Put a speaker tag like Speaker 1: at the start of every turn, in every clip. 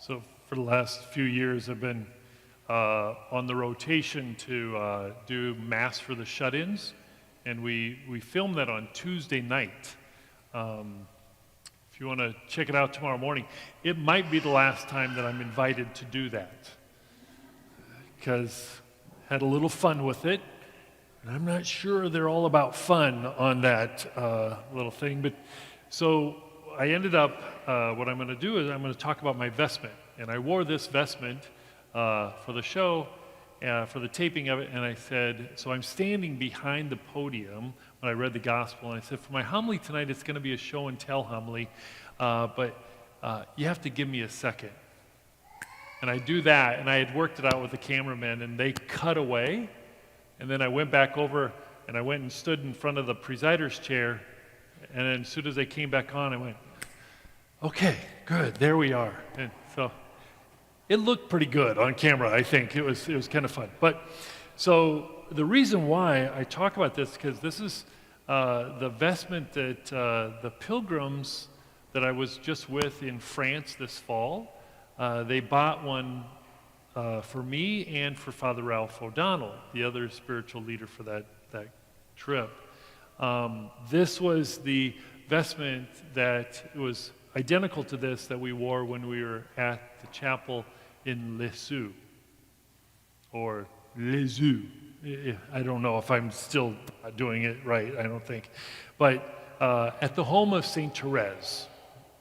Speaker 1: So for the last few years, I've been on the rotation to do Mass for the Shut-ins, and we film that on Tuesday night. If you want to check it out tomorrow morning, it might be the last time that I'm invited to do that, because I had a little fun with it, and I'm not sure they're all about fun on that little thing. But so I ended up, what I'm going to do is I'm going to talk about my vestment. And I wore this vestment for the show, for the taping of it, and I said, so I'm standing behind the podium when I read the gospel, and I said, for my homily tonight, it's going to be a show and tell homily, but you have to give me a second. And I do that, and I had worked it out with the cameraman, and they cut away, and then I went back over, and I went and stood in front of the presider's chair, and then as soon as they came back on, I went, okay, good, there we are. And so it looked pretty good on camera, I think. It was kind of fun. But so the reason why I talk about this, because this is the vestment that the pilgrims that I was just with in France this fall, they bought one for me and for Father Ralph O'Donnell, the other spiritual leader for that trip. This was the vestment that was identical to this that we wore when we were at the chapel in Lisieux, or Lisieux. I don't know if I'm still doing it right, I don't think. But at the home of St. Therese,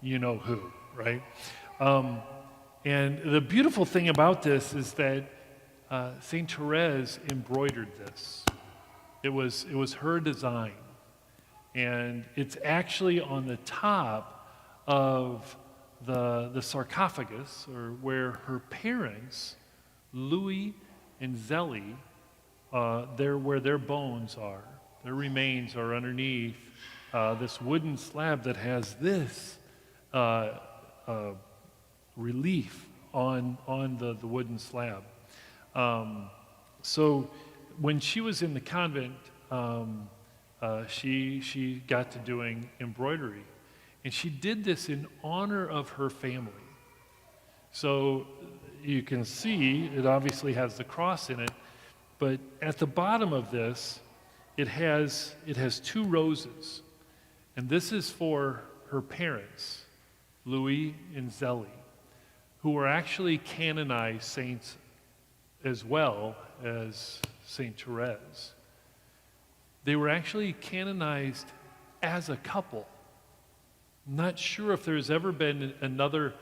Speaker 1: you know who, right? And the beautiful thing about this is that St. Therese embroidered this. It was her design. And it's actually on the top of the sarcophagus, or where her parents, Louis and Zélie, where their bones are. Their remains are underneath this wooden slab that has this relief on the wooden slab. So when she was in the convent, she got to doing embroidery. And she did this in honor of her family. So you can see it obviously has the cross in it, but at the bottom of this, it has two roses. And this is for her parents, Louis and Zélie, who were actually canonized saints as well as St. Therese. They were actually canonized as a couple. I'm not sure if there's ever been another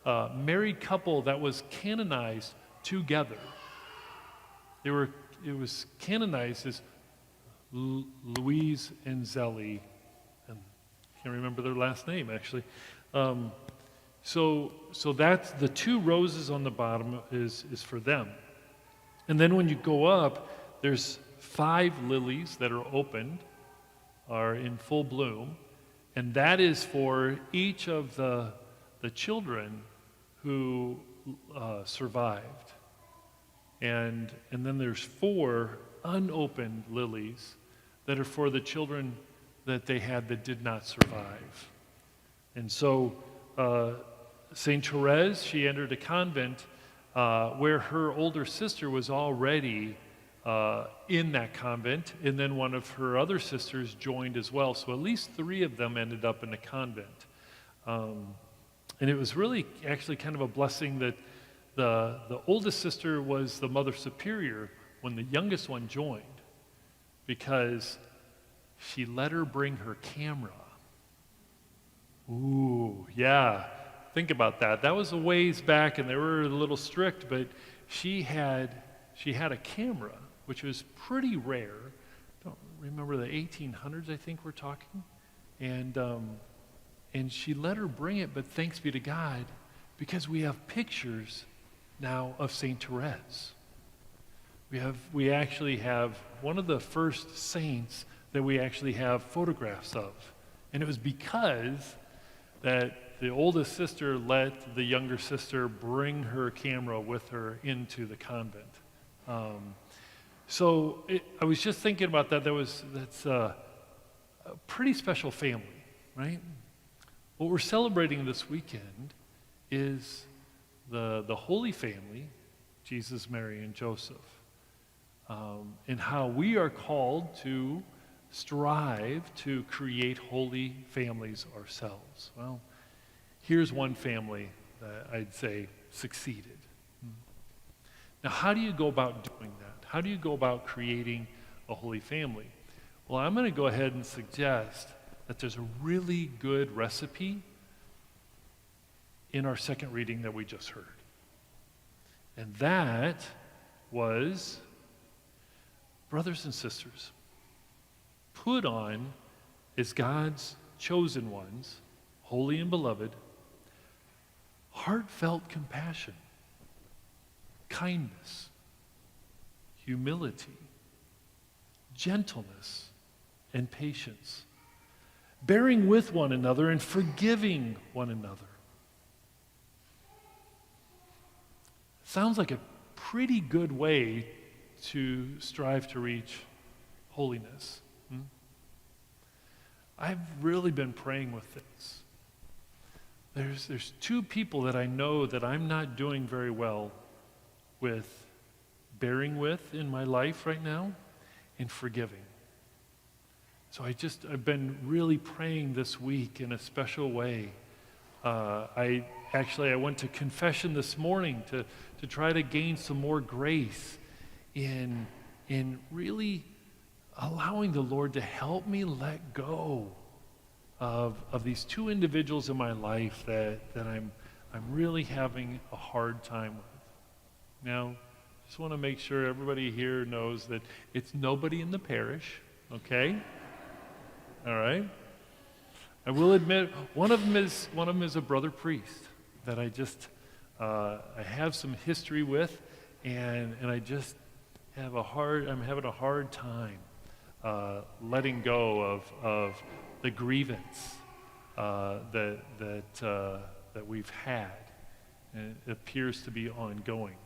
Speaker 1: married couple that was canonized together. It was canonized as Louise and Zélie, and I can't remember their last name actually. So that's the two roses on the bottom is for them. And then when you go up, there's 5 lilies that are opened, are in full bloom, and that is for each of the children who survived. And then there's 4 unopened lilies that are for the children that they had that did not survive. And so St. Therese, she entered a convent where her older sister was already in that convent, and then one of her other sisters joined as well. So at least 3 of them ended up in a convent. And it was really actually kind of a blessing that the oldest sister was the Mother Superior when the youngest one joined, because she let her bring her camera. Ooh, yeah. Think about that. That was a ways back, and they were a little strict, but she had a camera, which was pretty rare. Don't remember the 1800s, I think we're talking. And she let her bring it, but thanks be to God, because we have pictures now of St. Therese. We actually have one of the first saints that we actually have photographs of. And it was because that the oldest sister let the younger sister bring her camera with her into the convent. I was just thinking about that. That's a pretty special family, right? What we're celebrating this weekend is the Holy Family, Jesus, Mary, and Joseph, and how we are called to strive to create holy families ourselves. Well, here's one family that I'd say succeeded. Now, how do you go about doing that? How do you go about creating a holy family? Well, I'm going to go ahead and suggest that there's a really good recipe in our second reading that we just heard. And that was, brothers and sisters, put on as God's chosen ones, holy and beloved, heartfelt compassion, kindness, humility, gentleness, and patience, bearing with one another and forgiving one another. Sounds like a pretty good way to strive to reach holiness. I've really been praying with this. There's two people that I know that I'm not doing very well with bearing with in my life right now and forgiving. So I've been really praying this week in a special way. I went to confession this morning to try to gain some more grace in really allowing the Lord to help me let go of these two individuals in my life that I'm really having a hard time with. Now, just want to make sure everybody here knows that it's nobody in the parish, okay? All right? I will admit one of them is a brother priest that I have some history with, and I just I'm having a hard time letting go of the grievance that we've had, and it appears to be ongoing.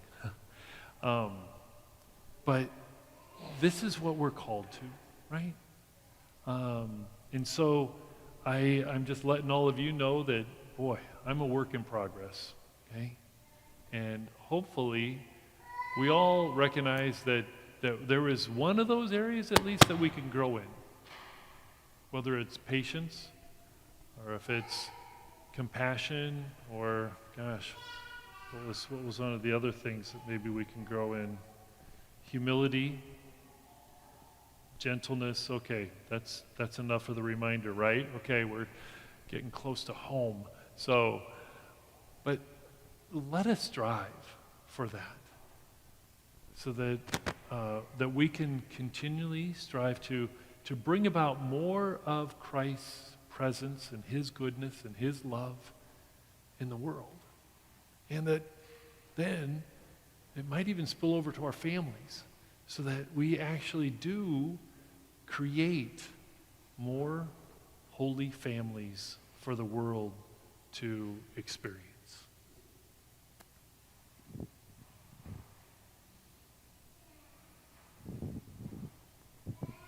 Speaker 1: But this is what we're called to, right? And so I'm just letting all of you know that, boy, I'm a work in progress, okay? And hopefully we all recognize that there is one of those areas at least that we can grow in, whether it's patience or if it's compassion or, gosh, what was one of the other things that maybe we can grow in? Humility, gentleness. Okay, that's enough of the reminder, right? Okay, we're getting close to home. So, but let us strive for that, so that we can continually strive to bring about more of Christ's presence and His goodness and His love in the world. And that then it might even spill over to our families, so that we actually do create more holy families for the world to experience.